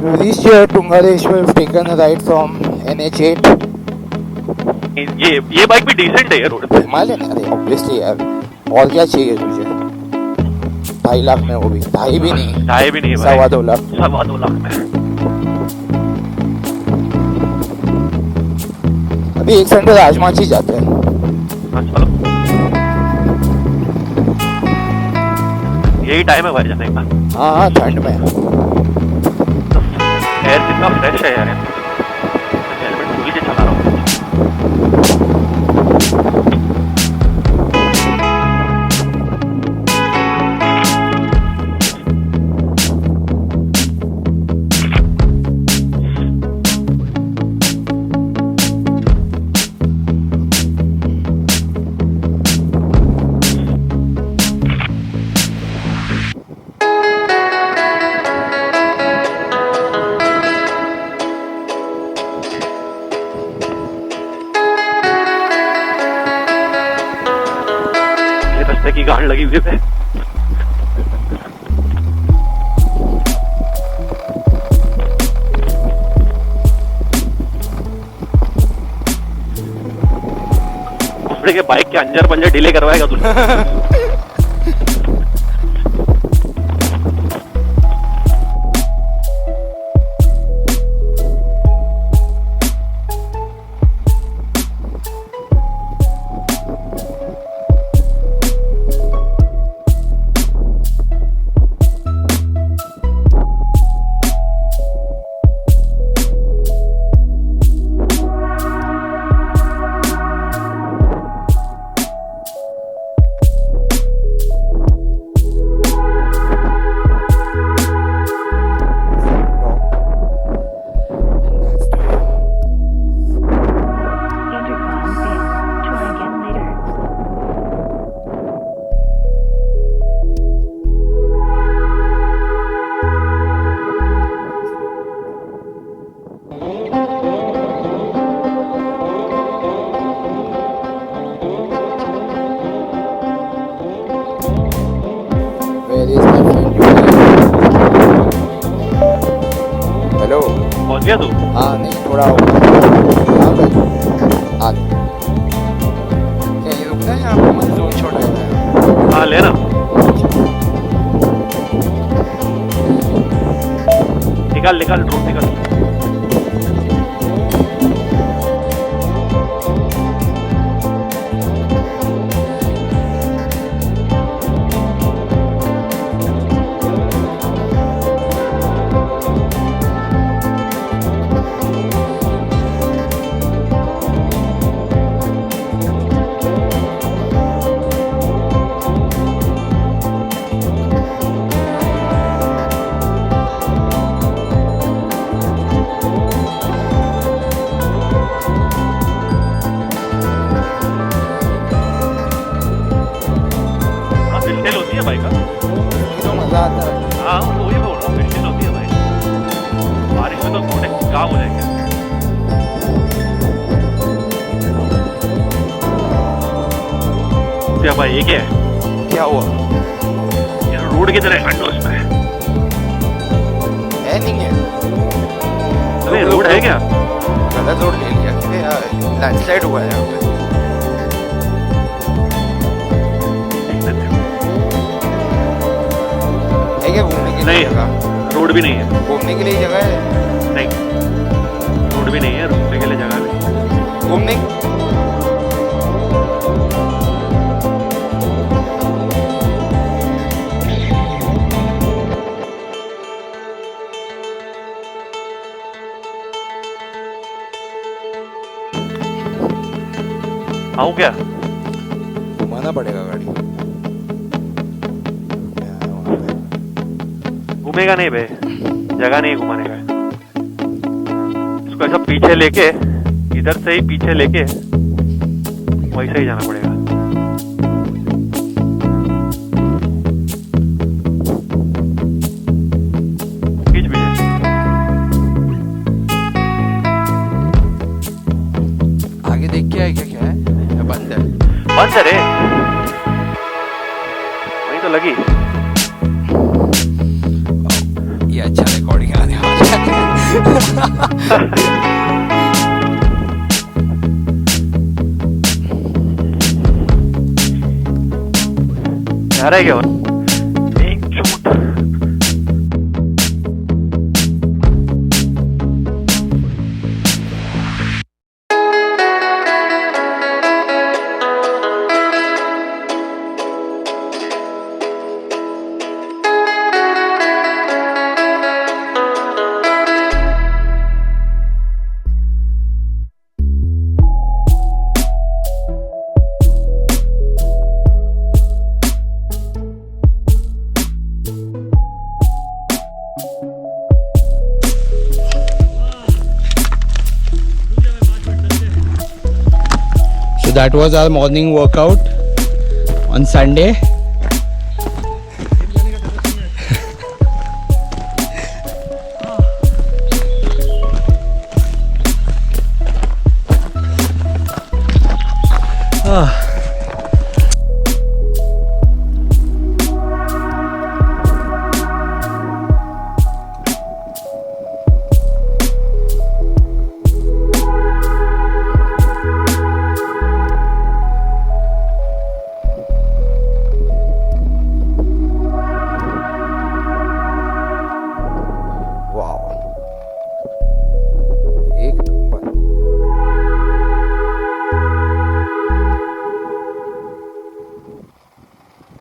We reached here Tungareshwar. We've taken a ride from NH8. ये bike भी decent है road पे। Himalayan, अरे ऑब्वियसली यार, और क्या चाहिए तुझे? 2.5 लाख में, वो भी 2.5 भी नहीं, 2.5 भी नहीं, 2.25 लाख, 2.25 लाख में। अभी एक संडे राजमाची जाते हैं। चलो, यही टाइम है भाई जाने का। हाँ, ठंड में। एयर कितना फ्रेश है यार, हेलमेट खोल के चला रहा हूँ। की गाड़ लगी हुई है। के बाइक के अंजर पंजर डिले करवाएगा तू। हेलो, पहुंच गया तू? हाँ, नहीं थोड़ा होगा। हाँ भाई, क्या ये रुकना है यहाँ पे? मतलब जोन छोटा है। हाँ लेना। निकाल निकाल रोड निकाल। बाइक का तो मजा आता है। हाँ तो वही बोल रहा हूँ, मिशन होती है भाई। बारिश में तो थोड़े काम हो जाएंगे। क्या भाई ये क्या है? क्या हुआ? ये रोड की तरह खंड उसमें है नहीं है? अरे रोड है क्या? गलत रोड ले लिया यार, लैंडस्लाइड हुआ है यहाँ पे। क्या घूमने के लिए जगह? रोड भी नहीं है। घूमने के लिए जगह है? नहीं, रोड भी नहीं है, रुकने के लिए जगह भी। घूमने आऊँ क्या? घुमाना पड़ेगा गाड़ी। घूमेगा नहीं बे, जगह नहीं घुमाने का। इसको ऐसा पीछे लेके, इधर से ही पीछे लेके वैसे ही जाना पड़ेगा। खींच पीछे। आगे देख के आएगा क्या है? बंद है। बंद है रे, वही तो लगी। ये अच्छा रिकॉर्डिंग आने वाला है। जा रहा है क्या एक चोट That was our morning workout on Sunday.